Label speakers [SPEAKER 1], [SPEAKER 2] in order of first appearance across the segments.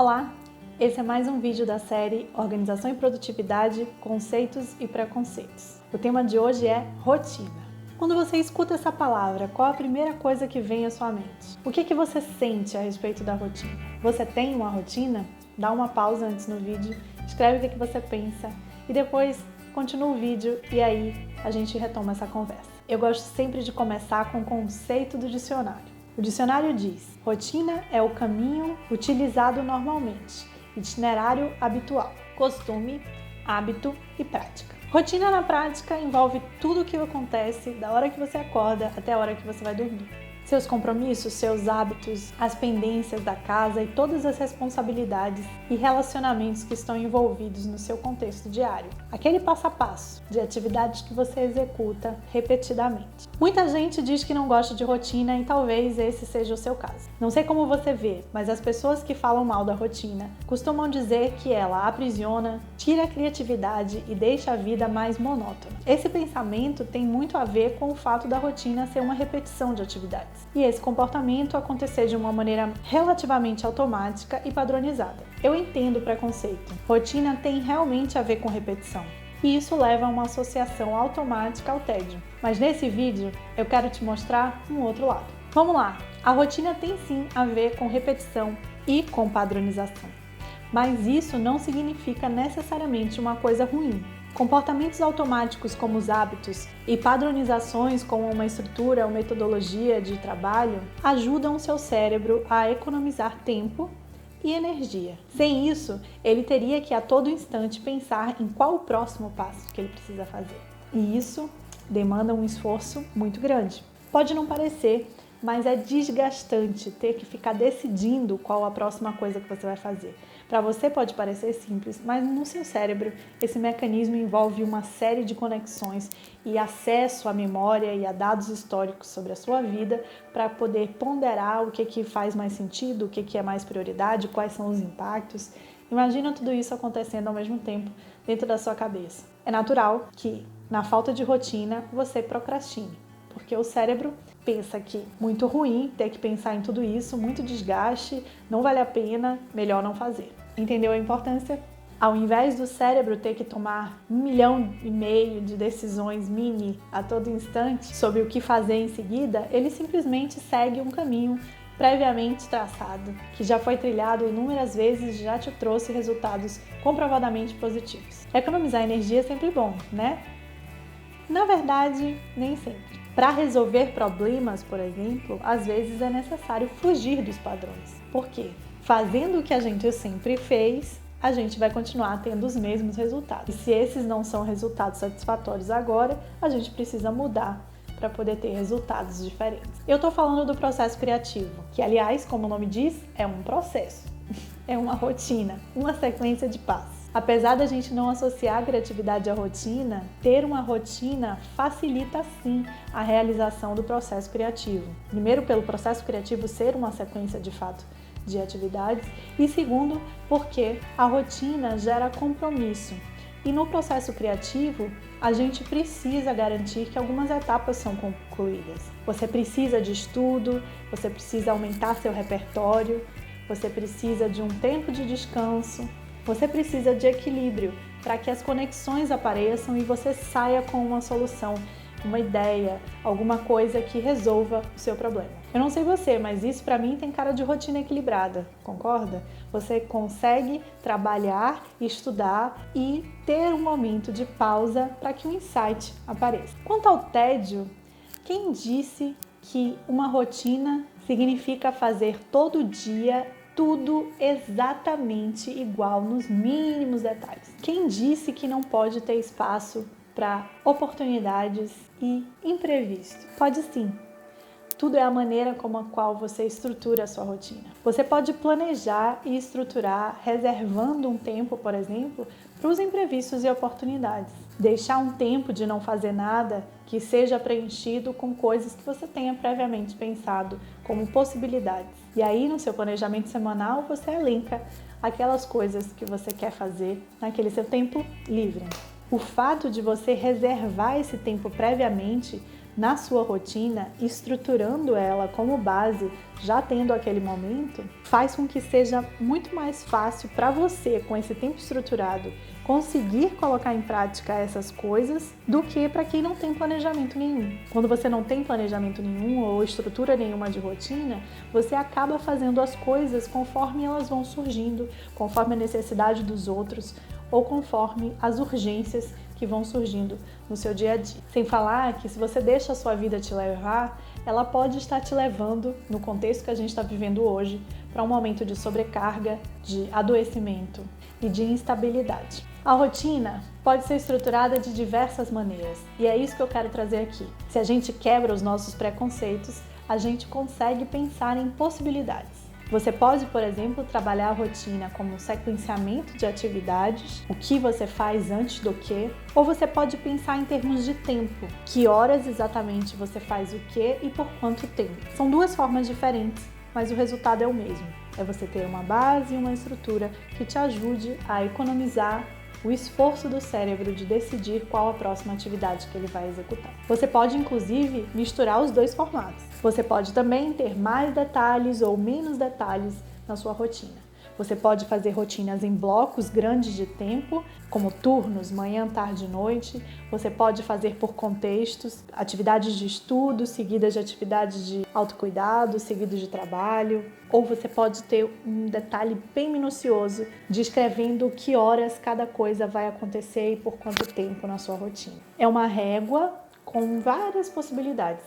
[SPEAKER 1] Olá, esse é mais um vídeo da série Organização e Produtividade, Conceitos e Preconceitos. O tema de hoje é rotina. Quando você escuta essa palavra, qual a primeira coisa que vem à sua mente? O que você sente a respeito da rotina? Você tem uma rotina? Dá uma pausa antes no vídeo, escreve o que você pensa e depois continua o vídeo e aí a gente retoma essa conversa. Eu gosto sempre de começar com o conceito do dicionário. O dicionário diz: rotina é o caminho utilizado normalmente, itinerário habitual, costume, hábito e prática. Rotina na prática envolve tudo o que acontece da hora que você acorda até a hora que você vai dormir. Seus compromissos, seus hábitos, as pendências da casa e todas as responsabilidades e relacionamentos que estão envolvidos no seu contexto diário. Aquele passo a passo de atividades que você executa repetidamente. Muita gente diz que não gosta de rotina e talvez esse seja o seu caso. Não sei como você vê, mas as pessoas que falam mal da rotina costumam dizer que ela aprisiona, tira a criatividade e deixa a vida mais monótona. Esse pensamento tem muito a ver com o fato da rotina ser uma repetição de atividades e esse comportamento acontecer de uma maneira relativamente automática e padronizada. Eu entendo o preconceito. Rotina tem realmente a ver com repetição. E isso leva a uma associação automática ao tédio. Mas nesse vídeo eu quero te mostrar um outro lado. Vamos lá! A rotina tem sim a ver com repetição e com padronização. Mas isso não significa necessariamente uma coisa ruim. Comportamentos automáticos como os hábitos e padronizações como uma estrutura ou metodologia de trabalho ajudam o seu cérebro a economizar tempo e energia. Sem isso, ele teria que a todo instante pensar em qual o próximo passo que ele precisa fazer. E isso demanda um esforço muito grande. Pode não parecer, mas é desgastante ter que ficar decidindo qual a próxima coisa que você vai fazer. Para você pode parecer simples, mas no seu cérebro esse mecanismo envolve uma série de conexões e acesso à memória e a dados históricos sobre a sua vida para poder ponderar o que faz mais sentido, o que é mais prioridade, quais são os impactos. Imagina tudo isso acontecendo ao mesmo tempo dentro da sua cabeça. É natural que, na falta de rotina, você procrastine, porque o cérebro pensa que muito ruim ter que pensar em tudo isso, muito desgaste, não vale a pena, melhor não fazer. Entendeu a importância? Ao invés do cérebro ter que tomar 1,5 milhão de decisões mini a todo instante sobre o que fazer em seguida, ele simplesmente segue um caminho previamente traçado, que já foi trilhado inúmeras vezes e já te trouxe resultados comprovadamente positivos. Economizar energia é sempre bom, né? Na verdade, nem sempre. Para resolver problemas, por exemplo, às vezes é necessário fugir dos padrões. Por quê? Fazendo o que a gente sempre fez, a gente vai continuar tendo os mesmos resultados. E se esses não são resultados satisfatórios agora, a gente precisa mudar para poder ter resultados diferentes. Eu estou falando do processo criativo, que, aliás, como o nome diz, é um processo. É uma rotina, uma sequência de passos. Apesar da gente não associar a criatividade à rotina, ter uma rotina facilita sim a realização do processo criativo. Primeiro, pelo processo criativo ser uma sequência de fato de atividades e segundo, porque a rotina gera compromisso. E no processo criativo, a gente precisa garantir que algumas etapas são concluídas. Você precisa de estudo, você precisa aumentar seu repertório, você precisa de um tempo de descanso. Você precisa de equilíbrio para que as conexões apareçam e você saia com uma solução, uma ideia, alguma coisa que resolva o seu problema. Eu não sei você, mas isso para mim tem cara de rotina equilibrada, concorda? Você consegue trabalhar, estudar e ter um momento de pausa para que um insight apareça. Quanto ao tédio, quem disse que uma rotina significa fazer todo dia tudo exatamente igual nos mínimos detalhes? Quem disse que não pode ter espaço para oportunidades e imprevisto? Pode sim. Tudo é a maneira como a qual você estrutura a sua rotina. Você pode planejar e estruturar reservando um tempo, por exemplo, para os imprevistos e oportunidades. Deixar um tempo de não fazer nada que seja preenchido com coisas que você tenha previamente pensado como possibilidades. E aí, no seu planejamento semanal, você elenca aquelas coisas que você quer fazer naquele seu tempo livre. O fato de você reservar esse tempo previamente na sua rotina, estruturando ela como base, já tendo aquele momento, faz com que seja muito mais fácil para você, com esse tempo estruturado, conseguir colocar em prática essas coisas do que para quem não tem planejamento nenhum. Quando você não tem planejamento nenhum ou estrutura nenhuma de rotina, você acaba fazendo as coisas conforme elas vão surgindo, conforme a necessidade dos outros ou conforme as urgências que vão surgindo no seu dia a dia. Sem falar que se você deixa a sua vida te levar, ela pode estar te levando, no contexto que a gente está vivendo hoje, para um momento de sobrecarga, de adoecimento e de instabilidade. A rotina pode ser estruturada de diversas maneiras e é isso que eu quero trazer aqui. Se a gente quebra os nossos preconceitos, a gente consegue pensar em possibilidades. Você pode, por exemplo, trabalhar a rotina como um sequenciamento de atividades, o que você faz antes do que, ou você pode pensar em termos de tempo, que horas exatamente você faz o que e por quanto tempo. São duas formas diferentes, mas o resultado é o mesmo. É você ter uma base e uma estrutura que te ajude a economizar o esforço do cérebro de decidir qual a próxima atividade que ele vai executar. Você pode, inclusive, misturar os dois formatos. Você pode também ter mais detalhes ou menos detalhes na sua rotina. Você pode fazer rotinas em blocos grandes de tempo, como turnos, manhã, tarde e noite. Você pode fazer por contextos, atividades de estudo, seguidas de atividades de autocuidado, seguidas de trabalho. Ou você pode ter um detalhe bem minucioso, descrevendo que horas cada coisa vai acontecer e por quanto tempo na sua rotina. É uma régua com várias possibilidades.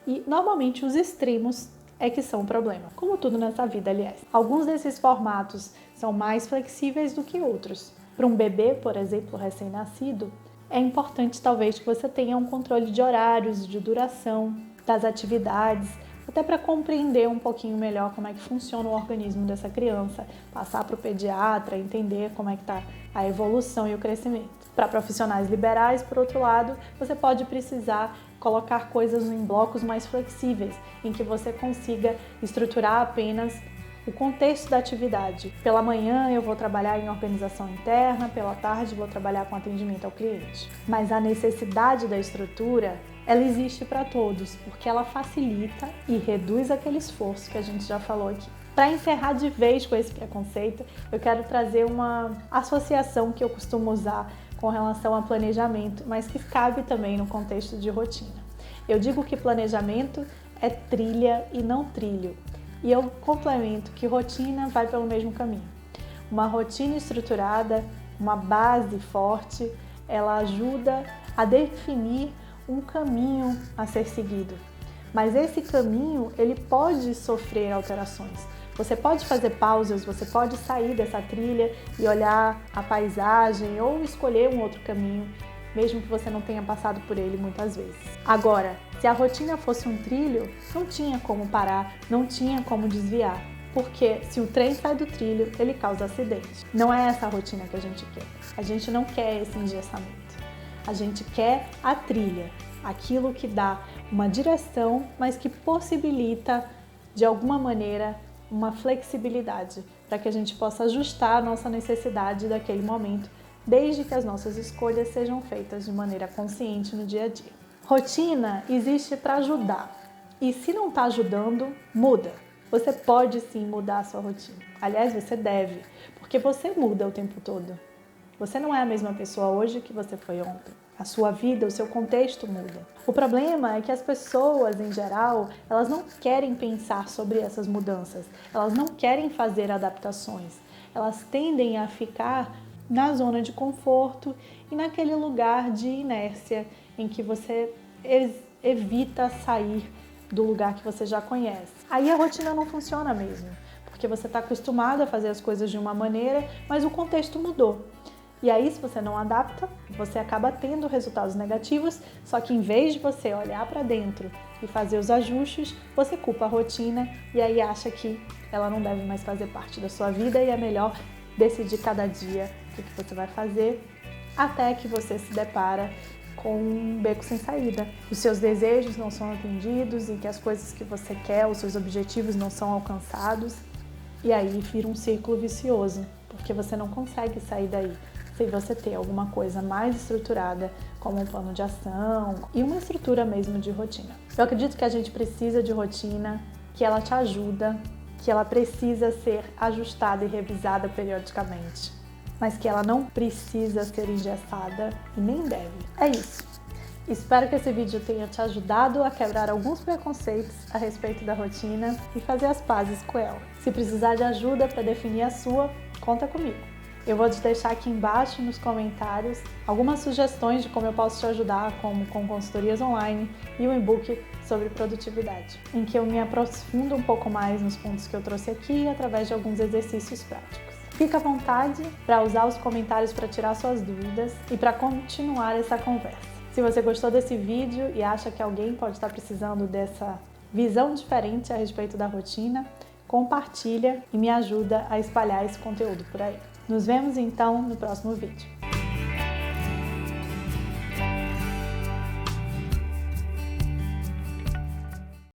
[SPEAKER 1] E, normalmente, os extremos é que são um problema, como tudo nessa vida, aliás. Alguns desses formatos são mais flexíveis do que outros. Para um bebê, por exemplo, recém-nascido, é importante talvez que você tenha um controle de horários, de duração das atividades, até para compreender um pouquinho melhor como é que funciona o organismo dessa criança, passar para o pediatra, entender como é que está a evolução e o crescimento. Para profissionais liberais, por outro lado, você pode precisar colocar coisas em blocos mais flexíveis, em que você consiga estruturar apenas o contexto da atividade. Pela manhã eu vou trabalhar em organização interna, pela tarde vou trabalhar com atendimento ao cliente. Mas a necessidade da estrutura, ela existe para todos, porque ela facilita e reduz aquele esforço que a gente já falou aqui. Para encerrar de vez com esse preconceito, eu quero trazer uma associação que eu costumo usar com relação a planejamento, mas que cabe também no contexto de rotina. Eu digo que planejamento é trilha e não trilho, e eu complemento que rotina vai pelo mesmo caminho. Uma rotina estruturada, uma base forte, ela ajuda a definir um caminho a ser seguido. Mas esse caminho, ele pode sofrer alterações. Você pode fazer pausas, você pode sair dessa trilha e olhar a paisagem ou escolher um outro caminho, mesmo que você não tenha passado por ele muitas vezes. Agora, se a rotina fosse um trilho, não tinha como parar, não tinha como desviar, porque se o trem sai do trilho, ele causa acidente. Não é essa a rotina que a gente quer. A gente não quer esse engessamento. A gente quer a trilha, aquilo que dá uma direção, mas que possibilita, de alguma maneira, uma flexibilidade para que a gente possa ajustar a nossa necessidade daquele momento, desde que as nossas escolhas sejam feitas de maneira consciente no dia a dia. Rotina existe para ajudar e se não está ajudando, muda. Você pode sim mudar a sua rotina. Aliás, você deve, porque você muda o tempo todo. Você não é a mesma pessoa hoje que você foi ontem. A sua vida, o seu contexto muda. O problema é que as pessoas, em geral, elas não querem pensar sobre essas mudanças. Elas não querem fazer adaptações. Elas tendem a ficar na zona de conforto e naquele lugar de inércia em que você evita sair do lugar que você já conhece. Aí a rotina não funciona mesmo, porque você está acostumado a fazer as coisas de uma maneira, mas o contexto mudou. E aí, se você não adapta, você acaba tendo resultados negativos, só que em vez de você olhar para dentro e fazer os ajustes, você culpa a rotina e aí acha que ela não deve mais fazer parte da sua vida e é melhor decidir cada dia o que você vai fazer, até que você se depara com um beco sem saída. Os seus desejos não são atendidos, em que as coisas que você quer, os seus objetivos não são alcançados, e aí vira um círculo vicioso, porque você não consegue sair daí. se você ter alguma coisa mais estruturada, como um plano de ação e uma estrutura mesmo de rotina. Eu acredito que a gente precisa de rotina, que ela te ajuda, que ela precisa ser ajustada e revisada periodicamente, mas que ela não precisa ser engessada e nem deve. É isso. Espero que esse vídeo tenha te ajudado a quebrar alguns preconceitos a respeito da rotina e fazer as pazes com ela. Se precisar de ajuda para definir a sua, conta comigo. Eu vou te deixar aqui embaixo nos comentários algumas sugestões de como eu posso te ajudar, como com consultorias online e um e-book sobre produtividade, em que eu me aprofundo um pouco mais nos pontos que eu trouxe aqui através de alguns exercícios práticos. Fica à vontade para usar os comentários para tirar suas dúvidas e para continuar essa conversa. Se você gostou desse vídeo e acha que alguém pode estar precisando dessa visão diferente a respeito da rotina, compartilha e me ajuda a espalhar esse conteúdo por aí. Nos vemos então no próximo vídeo.